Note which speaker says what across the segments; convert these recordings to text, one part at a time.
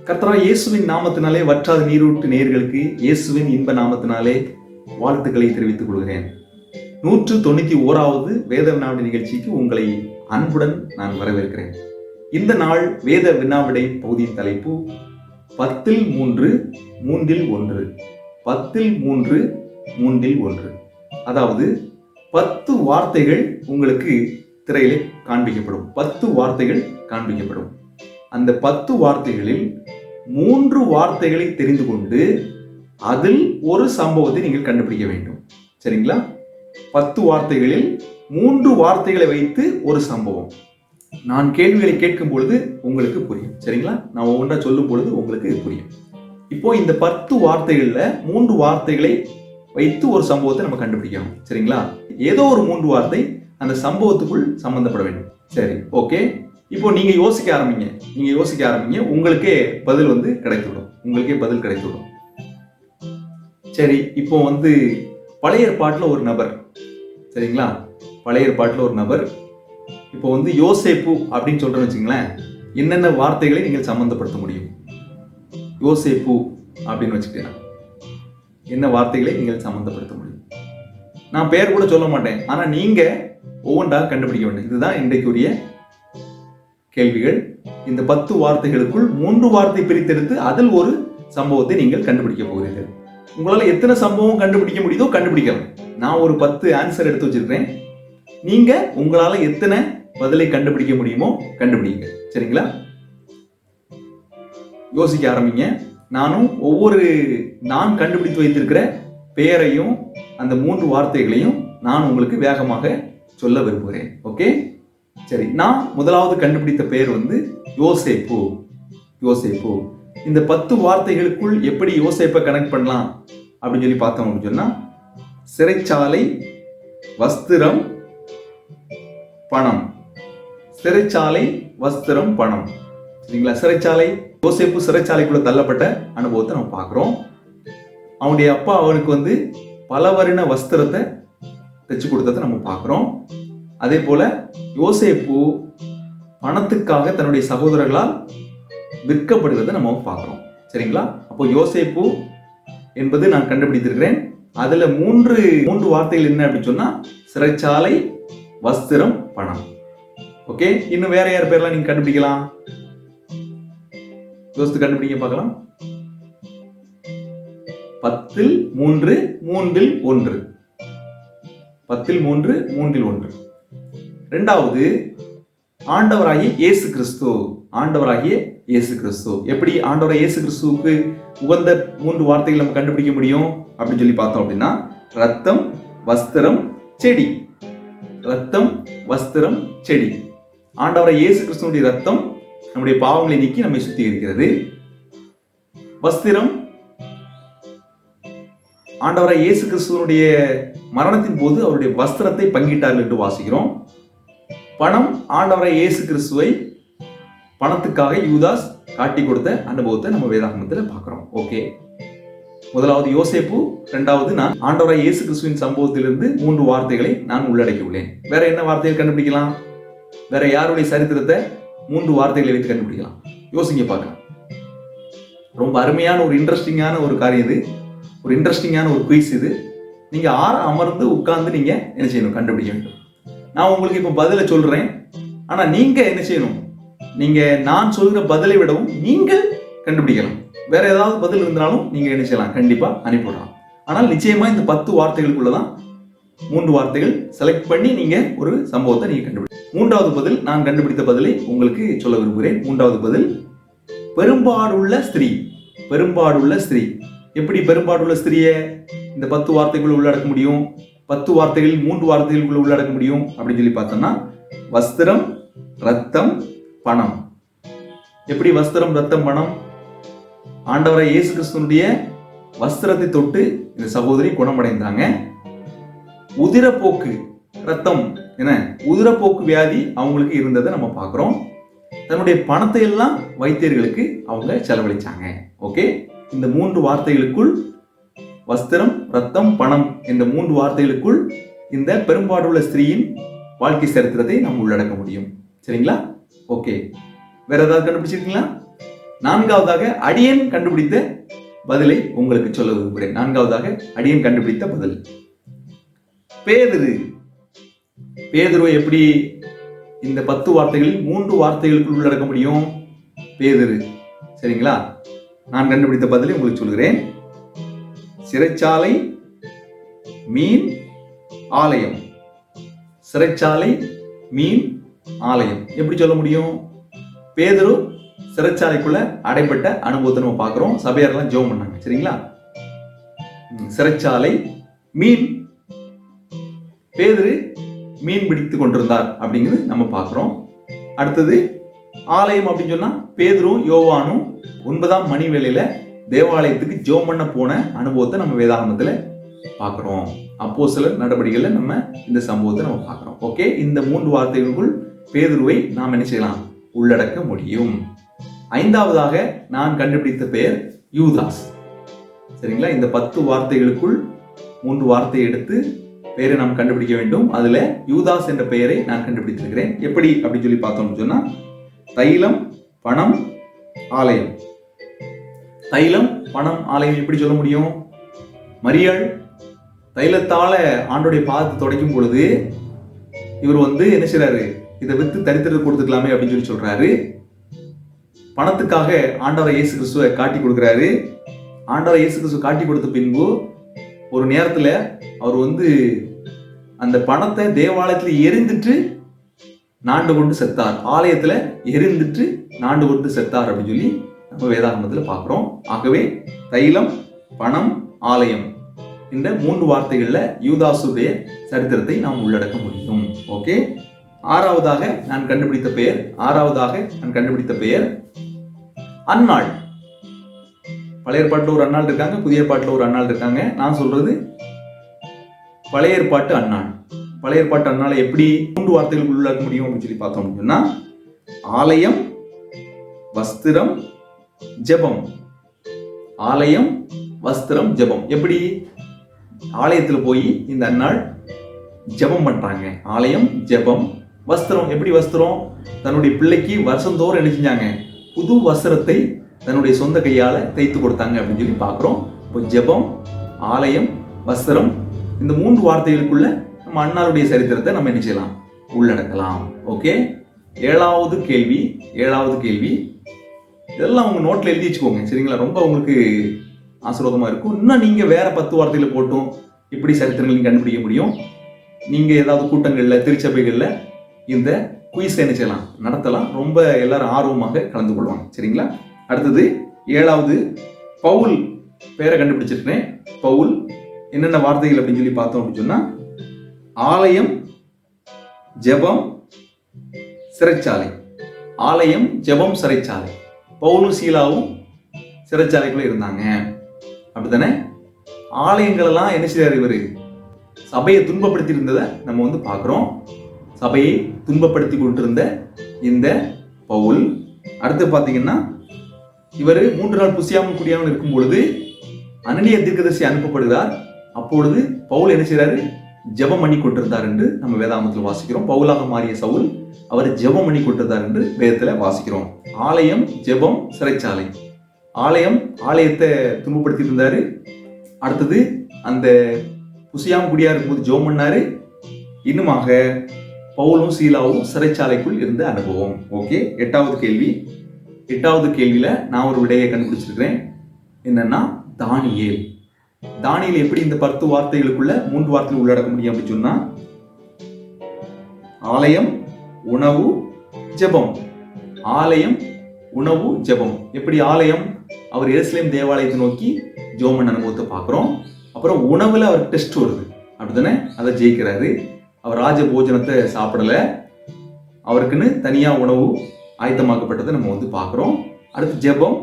Speaker 1: கர்த்தராகிய இயேசுவின் நாமத்தினாலே வற்றாத நீரூற்று நேயர்களுக்கு இயேசுவின் இன்ப நாமத்தினாலே வாழ்த்துக்களை தெரிவித்துக் கொள்கிறேன். 191வது வேத வினாவிடை நிகழ்ச்சிக்கு உங்களை அன்புடன் நான் வரவேற்கிறேன். இந்த நாள் வேத வினாவிடை பகுதியின் தலைப்பு 10 3 1. 10 3 1. அதாவது 10 வார்த்தைகள் உங்களுக்கு திரையிலே காண்பிக்கப்படும். 10 வார்த்தைகள் காண்பிக்கப்படும். அந்த 10 வார்த்தைகளில் 3 வார்த்தைகளை தெரிந்து கொண்டு அதில் ஒரு சம்பவத்தை நீங்கள் கண்டுபிடிக்க வேண்டும். சரிங்களா? 10 வார்த்தைகளில் 3 வார்த்தைகளை வைத்து ஒரு சம்பவம். நான் கேள்விகளை கேட்கும் பொழுது உங்களுக்கு புரியும். சரிங்களா? நான் ஒவ்வொன்றா சொல்லும் பொழுது உங்களுக்கு புரியும். இப்போ இந்த 10 வார்த்தைகள்ல 3 வார்த்தைகளை வைத்து ஒரு சம்பவத்தை நம்ம கண்டுபிடிக்கணும். சரிங்களா? ஏதோ ஒரு 3 வார்த்தை அந்த சம்பவத்துக்குள் சம்பந்தப்பட வேண்டும். சரி, ஓகே. இப்போ நீங்க யோசிக்க ஆரம்பிங்க. உங்களுக்கே பதில் கிடைத்துவிடும். சரி, இப்போ பழைய ஏற்பாட்டுல ஒரு நபர். சரிங்களா? பழைய ஏற்பாட்டுல ஒரு நபர். இப்போ யோசேப்பு அப்படின்னு சொல்றேன்னு வச்சுங்களேன், என்னென்ன வார்த்தைகளை நீங்கள் சம்பந்தப்படுத்த முடியும்? யோசேப்பு அப்படின்னு வச்சுக்கிட்டேன், என்ன வார்த்தைகளை நீங்கள் சம்பந்தப்படுத்த முடியும்? நான் பெயர் கூட சொல்ல மாட்டேன், ஆனா நீங்க ஒவ்வொன்றாக கண்டுபிடிக்க வேண்டும். இதுதான் இன்றைக்குரிய கேள்விகள். இந்த 10 வார்த்தைகளுக்குள் 3 வார்த்தை பிரித்தெடுத்து அதில் ஒரு சம்பவத்தை நீங்கள் கண்டுபிடிக்க போகிறீர்கள். உங்களால எத்தனை சம்பவம் கண்டுபிடிக்க முடியுதோ கண்டுபிடிக்கலாம். நான் ஒரு 10 ஆன்சர் எடுத்து வச்சிருக்கேன். நீங்க உங்களால எத்தனை பதிலை கண்டுபிடிக்க முடியுமோ கண்டுபிடிங்க. சரிங்களா? யோசிக்க ஆரம்பிங்க. நான் கண்டுபிடித்து வைத்திருக்கிற பெயரையும் அந்த 3 வார்த்தைகளையும் நான் உங்களுக்கு வேகமாக சொல்ல விரும்புகிறேன். ஓகே? சரி, நான் முதலாவது கண்டுபிடித்த பெயர் யோசேப்பு. இந்த 10 வார்த்தைகளுக்குள் எப்படி யோசேப்பை கனெக்ட் பண்ணலாம் அப்படின்னு சொல்லி பார்த்தோம் அப்படின்னு சொன்னா, சிறைச்சாலை, வஸ்திரம், பணம். சிறைச்சாலை, வஸ்திரம், பணம். சரிங்களா? சிறைச்சாலை, யோசேப்பு சிறைச்சாலைக்குள்ள தள்ளப்பட்ட அனுபவத்தை நம்ம பார்க்கிறோம். அவனுடைய அப்பா அவனுக்கு பல வர்ண வஸ்திரத்தை தைச்சு கொடுத்ததை நம்ம பார்க்கிறோம். அதே போல யோசேப்பு பணத்துக்காக தன்னுடைய சகோதரர்களால் விற்கப்படுவதை நம்ம பார்க்கிறோம். சரிங்களா? அப்போ யோசேப்பு என்பது நான் கண்டுபிடித்திருக்கிறேன். அதுல 3 வார்த்தைகள் என்ன அப்படின்னு சொன்னா, சிறைச்சாலை, வஸ்திரம், பணம். ஓகே, இன்னும் வேற யார் பேர்லாம் நீங்க கண்டுபிடிக்கலாம்? யோசித்து கண்டுபிடிக்க பார்க்கலாம். 10 3 3 1. 10 3 3 1. இரண்டாவது, ஆண்டவராகிய இயேசு கிறிஸ்து. எப்படி ஆண்டவராகிய இயேசு கிறிஸ்துவுக்கு உகந்த 3 வார்த்தைகள் நம்ம கண்டுபிடிக்க முடியும் அப்படின்னு சொல்லி பார்த்தோம் அப்படின்னா, ரத்தம், வஸ்திரம், செடி. ரத்தம், வஸ்திரம், செடி. ஆண்டவராகிய இயேசு கிறிஸ்துவுடைய ரத்தம் நம்முடைய பாவங்களை நீக்கி நம்மை சுத்திகரிக்கிறது. வஸ்திரம், ஆண்டவராகிய இயேசு கிறிஸ்துவனுடைய மரணத்தின் போது அவருடைய வஸ்திரத்தை பங்கிட்டார்கள் என்று வாசிக்கிறோம். பணம், ஆண்டவராகிய இயேசு கிறிஸ்துவை பணத்துக்காக யூதாஸ் காட்டி கொடுத்த அனுபவத்தை நம்ம வேதாகமத்தில் பார்க்கிறோம். ஓகே, முதலாவது யோசேப்பு, இரண்டாவது நான் ஆண்டவராகிய இயேசு கிறிஸ்துவின் சம்பவத்திலிருந்து 3 வார்த்தைகளை நான் உள்ளடக்கி உள்ளேன். வேற என்ன வார்த்தைகள் கண்டுபிடிக்கலாம்? வேற யாருடைய சரித்திரத்தை 3 வார்த்தைகளை வைத்து கண்டுபிடிக்கலாம்? யோசிங்க பார்க்கலாம். ரொம்ப அருமையான ஒரு இன்ட்ரெஸ்டிங்கான ஒரு காரியம் இது. ஒரு இன்ட்ரெஸ்டிங்கான ஒரு குயிஸ் இது. நீங்க அமர்ந்து உட்கார்ந்து நீங்க என்ன செய்யணும்? கண்டுபிடிக்க வேண்டும். நான் உங்களுக்கு இப்ப பதிலை சொல்றேன், ஆனா நீங்க என்ன செய்யணும்? நீங்க நான் சொல்கிற பதிலை விடவும் நீங்கள் கண்டுபிடிக்கலாம். வேற ஏதாவது பதில் இருந்தாலும் நீங்க என்ன செய்யலாம்? கண்டிப்பா அனுப்பிவிடலாம். ஆனால் நிச்சயமா இந்த 10 வார்த்தைகளுக்குள்ளதான் 3 வார்த்தைகள் செலக்ட் பண்ணி நீங்க ஒரு சம்பவத்தை நீங்க கண்டுபிடி. 3வது பதில், நான் கண்டுபிடித்த பதிலை உங்களுக்கு சொல்ல விரும்புகிறேன். 3வது பதில், பெரும்பாடுள்ள ஸ்திரீ. எப்படி பெரும்பாடுள்ள ஸ்திரியை இந்த 10 வார்த்தைக்குள்ள உள்ளடக்க முடியும்? 10 வார்த்தைகளில் 3 வார்த்தைகளுக்குள்ள உள்ளடக்க முடியும் அப்படின்னு சொல்லி பார்த்தோம்னா, வஸ்திரம், ரத்தம், பணம். எப்படி வஸ்திரம், ரத்தம், பணம்? ஆண்டவராகிய இயேசு கிறிஸ்துவினுடைய வஸ்திரத்தை தொட்டு இந்த சகோதரி குணமடைந்தாங்க. உதிரப்போக்கு, ரத்தம் உதிரப்போக்கு வியாதி அவங்களுக்கு இருந்ததை நம்ம பார்க்கிறோம். தன்னுடைய பணத்தை எல்லாம் வைத்தியர்களுக்கு அவங்க செலவழிச்சாங்க. ஓகே, இந்த 3 வார்த்தைகளுக்குள், வஸ்திரம், ரத்தம், பணம் என்ற 3 வார்த்தைகளுக்குள் இந்த பெரும்பாடுள்ள ஸ்திரீயின் வாழ்க்கை சரித்திரத்தை நாம் உள்ளடக்க முடியும். சரிங்களா? ஓகே, வேற ஏதாவது கண்டுபிடிச்சிருக்கீங்களா? நான்காவதாக அடியேன் கண்டுபிடித்த பதிலை உங்களுக்கு சொல்ல விரும்புகிறேன். நான்காவதாக அடியேன் கண்டுபிடித்த பதில் பேதுரு. பேதுருவை எப்படி இந்த 10 வார்த்தைகளில் 3 வார்த்தைகளுக்குள் உள்ளடக்க முடியும்? பேதுரு. சரிங்களா? நான் கண்டுபிடித்த பதிலை உங்களுக்கு சொல்கிறேன். சிறைச்சாலை, மீன், ஆலயம். சிறைச்சாலை, மீன், ஆலயம். எப்படி சொல்ல முடியும்? பேதுரு சிறைச்சாலைக்குள்ள அடைப்பட்ட அனுபவத்தை நம்ம பார்க்கிறோம். சபையாரெல்லாம் ஜெபம் பண்ணாங்க. சரிங்களா? சிறைச்சாலை, மீன், பேதுரு மீன் பிடித்துக் கொண்டிருந்தார் அப்படிங்கிறது நம்ம பார்க்கிறோம். அடுத்தது ஆலயம் அப்படின்னு சொன்னா பேதுரும் யோவானும் 9ஆம் மணி வேளையில தேவாலயத்துக்கு ஜெபம் பண்ண போன அனுபவத்தை நம்ம வேதாகமத்துல பார்க்கிறோம். அப்போஸ்தலர் நடவடிக்கைகள்ல நம்ம இந்த சம்பவத்தை நம்ம பார்க்கிறோம். ஓகே, இந்த 3 வார்த்தைகளுக்குள் பேதுருவை நாம் என்ன செய்யலாம்? உள்ளடக்க முடியும். 5ஆவதாக நான் கண்டுபிடித்த பெயர் யூதாஸ். சரிங்களா? இந்த 10 வார்த்தைகளுக்குள் 3 வார்த்தையை எடுத்து பெயரை நாம் கண்டுபிடிக்க வேண்டும். அதுல யூதாஸ் என்ற பெயரை நான் கண்டுபிடித்திருக்கிறேன். எப்படி அப்படின்னு சொல்லி பார்த்தோம்னு சொன்னா, தைலம், பணம், ஆலயம். தைலம், பணம், ஆலயம் எப்படி சொல்ல முடியும்? மரியாள் தைலத்தால ஆண்டோடைய பாதத்தை துடைக்கும் பொழுது இவர் என்ன செய்றாரு? இதை வித்து தரித்திரத்தை கொடுத்துக்கலாமே அப்படின்னு சொல்லி சொல்றாரு. பணத்துக்காக ஆண்டவர் இயேசு கிறிஸ்துவை காட்டி கொடுக்கிறாரு. ஆண்டவர் இயேசு கிறிஸ்துவ காட்டி கொடுத்த பின்பு ஒரு நேரத்துல அவர் அந்த பணத்தை தேவாலயத்துல எரிந்துட்டு நாண்டு கொண்டு செத்தார். ஆலயத்துல எரிந்துட்டு நாண்டு கொண்டு செத்தார் அப்படின்னு சொல்லி நம்ம வேதாகமத்துல பார்க்கிறோம். ஆகவே தைலம், பணம், ஆலயம் இந்த 3 வார்த்தைகள்ல யூதாசுடைய சரித்திரத்தை நாம் உள்ளடக்க முடியும். ஓகே, ஆறாவதாக நான் கண்டுபிடித்த பெயர் அன்னாள். பழைய ஏற்பாட்டுல ஒரு அன்னாள் இருக்காங்க, புதிய ஏற்பாட்டுல ஒரு அன்னாள் இருக்காங்க. நான் சொல்றது பழைய ஏற்பாட்டு அன்னாள். பழைய ஏற்பாட்டு அன்னாளை எப்படி 3 வார்த்தைகளுக்கு உள்ளடக்க முடியும் அப்படின்னு சொல்லி பார்த்தோம் அப்படின்னா, ஆலயம், வஸ்திரம், ஜெபம். ஆலயம், வஸ்திரம், ஜெபம். எப்படி? ஆலயத்துல போய் இந்த அன்னாள் ஜெபம் பண்றாங்க. ஆலயம், ஜெபம், வஸ்திரம். எப்படி வஸ்திரம்? தன்னுடைய பிள்ளைக்கு வருஷந்தோறும் என்ன செஞ்சாங்க? புது வஸ்திரத்தை தன்னுடைய சொந்த கையால தைத்து கொடுத்தாங்க அப்படின்னு சொல்லி பார்க்கிறோம். இப்போ ஜெபம், ஆலயம், வஸ்திரம் இந்த 3 வார்த்தைகளுக்குள்ள நம்ம அன்னாளுடைய சரித்திரத்தை நம்ம என்ன செய்யலாம்? உள்ளடக்கலாம். ஓகே, ஏழாவது கேள்வி. இதெல்லாம் உங்க நோட்ல எழுதி வச்சுக்கோங்க. சரிங்களா? ரொம்ப உங்களுக்கு ஆசீர்வாதமா இருக்கும். இன்னும் நீங்க வேற 10 வார்த்தைகளை போட்டும் இப்படி சரித்திரங்கள் கண்டுபிடிக்க முடியும். நீங்க ஏதாவது கூட்டங்கள்ல, திருச்சபைகள்ல இந்த குயிஸ் என்ன செய்யலாம்? நடத்தலாம். ரொம்ப எல்லாரும் ஆர்வமாக கலந்து கொள்வாங்க. சரிங்களா? அடுத்தது 7வது பவுல் பேரை கண்டுபிடிச்சிருக்கேன். பவுல் என்னென்ன வார்த்தைகள் அப்படின்னு சொல்லி பார்த்தோம் அப்படின்னு சொன்னா, ஆலயம், ஜெபம், சிறைச்சாலை. ஆலயம், ஜெபம், சிறைச்சாலை. பவுலும் சீலாவும் சிறைச்சாலைக்குள்ள இருந்தாங்க. அப்படித்தானே? ஆலயங்கள் எல்லாம் என்ன செய்யறாரு? இவரு சபையை துன்பப்படுத்தி இருந்ததை நம்ம பார்க்கிறோம். சபையை துன்பப்படுத்தி கொண்டிருந்த இந்த பவுல். அடுத்து பாத்தீங்கன்னா, இவர் 3 நாள் புசியாமல் குடியாமல் இருக்கும் பொழுது அனனியா தீர்க்கதரிசி அனுப்பப்படுகிறார். அப்பொழுது பவுல் என்ன செய்யறாரு? ஜெபம் பண்ணி கொண்டிருந்தார் என்று நம்ம வேதாகமத்தில் வாசிக்கிறோம். பவுலாக மாறிய சவுல் அவர் ஜெபம் பண்ணி கொண்டிருந்தார் என்று வேதத்துல வாசிக்கிறோம். ஆலயம், ஜெபம், சிறைச்சாலை. ஆலயத்தை துன்பப்படுத்தி இருந்தாரு. அடுத்தது அந்த புசியாம குடியா இருக்கும்போது ஜெபம் பண்ணாரு. இன்னுமாக பவுலும் சீலாவும் சிறைச்சாலைக்குள் இருந்த அனுபவம். ஓகே, 8வது கேள்வியில நான் ஒரு விடையை கண்டுபிடிச்சிருக்கிறேன். என்னன்னா, தானியேல் எப்படி இந்த 10 வார்த்தைகளுக்குள்ள 3 வார்த்தைகள் உள்ளடக்க முடியும் அப்படின்னு சொன்னா, ஆலயம், உணவு, ஜெபம். ஆலயம், உணவு, ஜெபம். எப்படி ஆலயம்? அவர் எருசலேம் தேவாலயத்தை நோக்கி ஜெபம் பண்ண அனுபவத்தை பார்க்கிறோம். அப்புறம் உணவுல அவர் டெஸ்ட் வருது. அப்படித்தானே? அதை ஜெயிக்கிறாரு. அவர் ராஜ போஜனத்தை சாப்பிடல, அவருக்குன்னு தனியா உணவு ஆயத்தமாக்கப்பட்டதை நம்ம பார்க்கிறோம். அடுத்து ஜெபம்.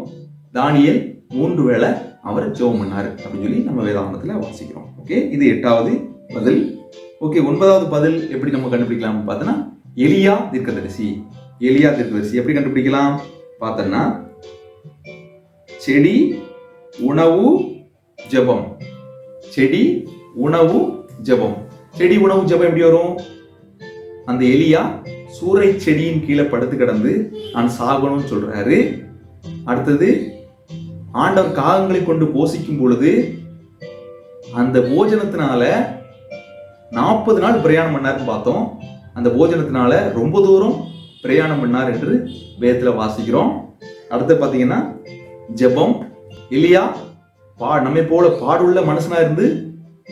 Speaker 1: தானியேல் 3 வேளை அவர் ஜெபம் பண்ணாரு அப்படின்னு சொல்லி நம்ம வேதாகமத்துல வாசிக்கிறோம். ஓகே, இது 8வது பதில். ஓகே, 9வது பதில் எப்படி நம்ம கண்டுபிடிக்கலாம் பார்த்தோன்னா, எலியா தீர்க்கதரிசி எப்படி கண்டுபிடிக்கலாம் பார்த்தோன்னா, செடி, உணவு, ஜெபம். செடி, உணவு, ஜெபம். செடி, உணவு, ஜெபம் எப்படி வரும்? அந்த எலியா சூறை செடியின் கீழே படுத்து கிடந்து நான் சாகணும்னு சொல்றாரு. அடுத்தது ஆண்டவர் காகங்களை கொண்டு போஷிக்கும் பொழுது அந்த போஜனத்தினால 40 நாள் பிரயாணம் பண்ணாருன்னு பார்த்தோம். அந்த போஜனத்தினால ரொம்ப தூரம் பிரயாணம் பண்ணார் என்று வேதத்தில் வாசிக்கிறோம். அடுத்து பார்த்தீங்கன்னா ஜெபம். எலியா நம்மை போல பாடுள்ள மனுஷனா இருந்து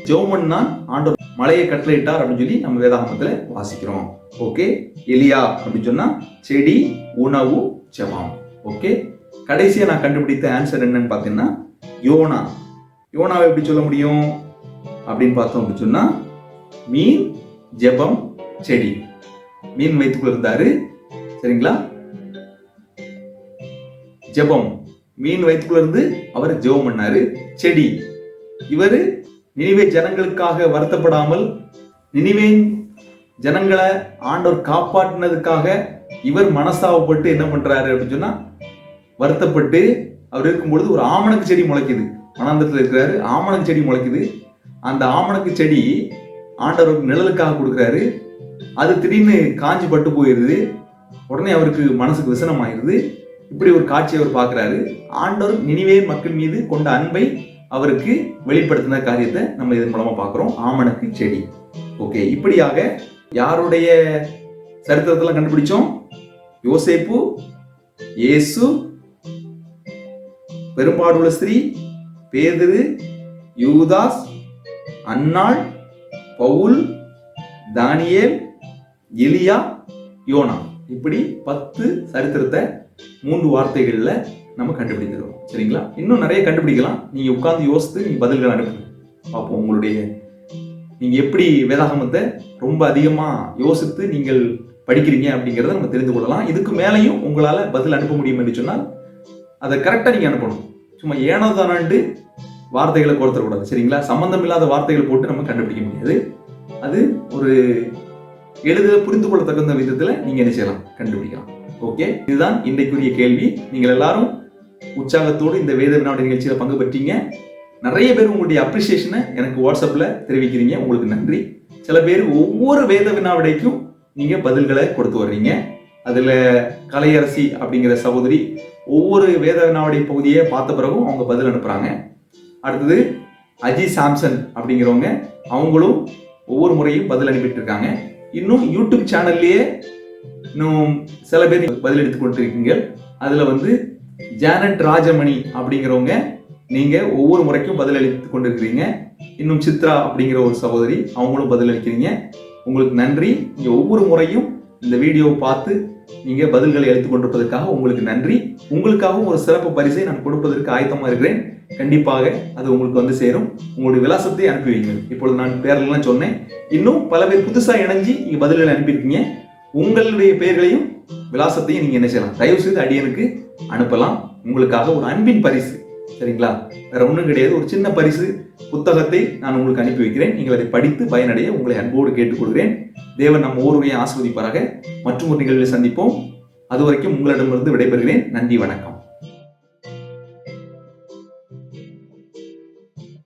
Speaker 1: ஜெபம் பண்ணா ஆண்டவர் மழையை கட்டளையிட்டார் அப்படின்னு சொல்லி நம்ம வேதாகமத்தில் வாசிக்கிறோம். ஓகே, எலியா அப்படின்னு சொன்னா செடி, உணவு, ஜெபம். ஓகே, கடைசியா நான் கண்டுபிடித்த ஆன்சர் என்னன்னு பார்த்தீங்கன்னா யோனா. யோனாவை எப்படி சொல்ல முடியும் அப்படின்னு பார்த்தோம் அப்படின்னு சொன்னா மீன், ஜெபம், செடி. மீன் வயிற்றுக்குள்ள இருந்தாரு, சரிங்களா? ஜெபம், மீன் வயிற்றுக்குள்ள இருந்து அவர் ஜெபம் பண்ணாரு. செடி, இவரு நினிவே ஜனங்களுக்காக வருத்தப்படாமல் நினிவே ஜனங்களை ஆண்டவர் காப்பாற்றினதுக்காக இவர் மனசாவப்பட்டு என்ன பண்றாரு அப்படின்னு சொன்னா வருத்தப்பட்டு அவர் இருக்கும்பொழுது ஒரு ஆமணக்கு செடி முளைக்குது. வனாந்தரத்தில் இருக்கிறாரு, ஆமணக்கு செடி முளைக்குது. அந்த ஆமணக்கு செடி ஆண்டவருக்கு நிழலுக்காக கொடுக்குறாரு. அது திடீர்னு காஞ்சி பட்டு போயிடுது. உடனே அவருக்கு மனசுக்கு விசனம் ஆயிடுது. இப்படி ஒரு காட்சியை அவர் பார்க்கிறாரு. ஆண்டவர் நினிவே மக்கள் மீது கொண்ட அன்பை அவருக்கு வெளிப்படுத்தின காரியத்தை நம்ம இதன் மூலமா பார்க்கிறோம். ஆமணக்கு செடி. ஓகே, இப்படியாக யாருடைய சரித்திரத்தெல்லாம் கண்டுபிடிச்சோம்? யோசேப்பு, இயேசு, பெரும்பாடுள்ள ஸ்திரீ, பேதுரு, யூதாஸ், அன்னாள், பவுல், தானியேல், எலியா, யோனா. இப்படி 10 சரித்திரத்தை 3 வார்த்தைகள்ல நம்ம கண்டுபிடிக்கிறோம். சரிங்களா? இன்னும் நிறைய கண்டுபிடிக்கலாம். நீங்க உட்கார்ந்து யோசித்து நீங்க பதில்கள் அனுப்புங்க பார்ப்போம். உங்களுடைய நீங்க எப்படி வேதாகமத்தை ரொம்ப அதிகமா யோசித்து நீங்கள் படிக்கிறீங்க அப்படிங்கிறத நம்ம தெரிந்து கொள்ளலாம். இதுக்கு மேலையும் உங்களால பதில் அனுப்ப முடியும் என்று சொன்னால் அதை கரெக்டா நீங்க அனுப்பணும். சும்மா ஏனோ தானாண்டு வார்த்தைகளை கொடுத்துடக்கூடாது. சரிங்களா? சம்பந்தம் இல்லாத வார்த்தைகளை போட்டு நம்ம கண்டுபிடிக்க முடியாது. அது ஒரு புரிந்து கொள்ள தகுந்த விதத்துல நீங்க என்ன செய்யலாம், கண்டுபிடிக்கலாம். ஓகே, இதுதான் இன்றைக்குரிய கேள்வி. நீங்கள் எல்லாரும் உற்சாகத்தோடு இந்த வேத வினாடி நிகழ்ச்சியில பங்கு பெற்றீங்க. நிறைய பேர் உங்களுடைய அப்ரிசியேஷனை எனக்கு வாட்ஸ்அப்ல தெரிவிக்கிறீங்க. உங்களுக்கு நன்றி. சில பேர் ஒவ்வொரு வேத வினாவிடைக்கும் நீங்க பதில்களை கொடுத்து வர்றீங்க. அதுல கலையரசி அப்படிங்கிற சகோதரி ஒவ்வொரு வேத வினாவிடை பகுதியை பார்த்த பிறகும் அவங்க பதில் அனுப்புறாங்க. அடுத்தது அஜி சாம்சன் அப்படிங்கிறவங்க அவங்களும் ஒவ்வொரு முறையும் பதில் அனுப்பிட்டு இருக்காங்க. இன்னும் யூடியூப் சேனல்லையே இன்னும் சில பேர் பதில் எடுத்து கொண்டிருக்கீங்க. அதுல ஜானட் ராஜமணி அப்படிங்கிறவங்க நீங்க ஒவ்வொரு முறைக்கும் பதில் அளித்து கொண்டிருக்கிறீங்க. இன்னும் சித்ரா அப்படிங்கிற ஒரு சகோதரி அவங்களும் பதில் அளிக்கிறீங்க. உங்களுக்கு நன்றி. நீங்க ஒவ்வொரு முறையும் இந்த வீடியோவை பார்த்து நீங்க பதில்களை அளித்துக் கொண்டிருப்பதற்காக உங்களுக்கு நன்றி. உங்களுக்காகவும் ஒரு சிறப்பு பரிசை நான் கொடுப்பதற்கு ஆயத்தமா இருக்கிறேன். கண்டிப்பாக அது உங்களுக்கு சேரும். உங்களுடைய விலாசத்தை அனுப்பி வைங்க. இப்பொழுது நான் பேரெல்லாம் சொன்னேன். இன்னும் பல பேர் புதுசா இணைஞ்சி நீங்க பதில்களை அனுப்பியிருக்கீங்க. உங்களுடைய பெயர்களையும் விலாசத்தையும் நீங்க என்ன செய்யலாம், தயவு செய்து அடியனுக்கு அனுப்பலாம். உங்களுக்காக ஒரு அன்பின் பரிசு. சரிங்களா? வேற ஒன்றும் கிடையாது. ஒரு சின்ன பரிசு புத்தகத்தை நான் உங்களுக்கு அனுப்பி வைக்கிறேன். நீங்கள் அதை படித்து பயனடைய உங்களை அன்போடு கேட்டுக்கொள்கிறேன். தேவன் நம்ம ஒருவரையும் ஆசிர்வதிப்பாராக. மற்றும் ஒரு நிகழ்வில் சந்திப்போம். அதுவரைக்கும் உங்களிடமிருந்து விடைபெறுகிறேன். நன்றி, வணக்கம்.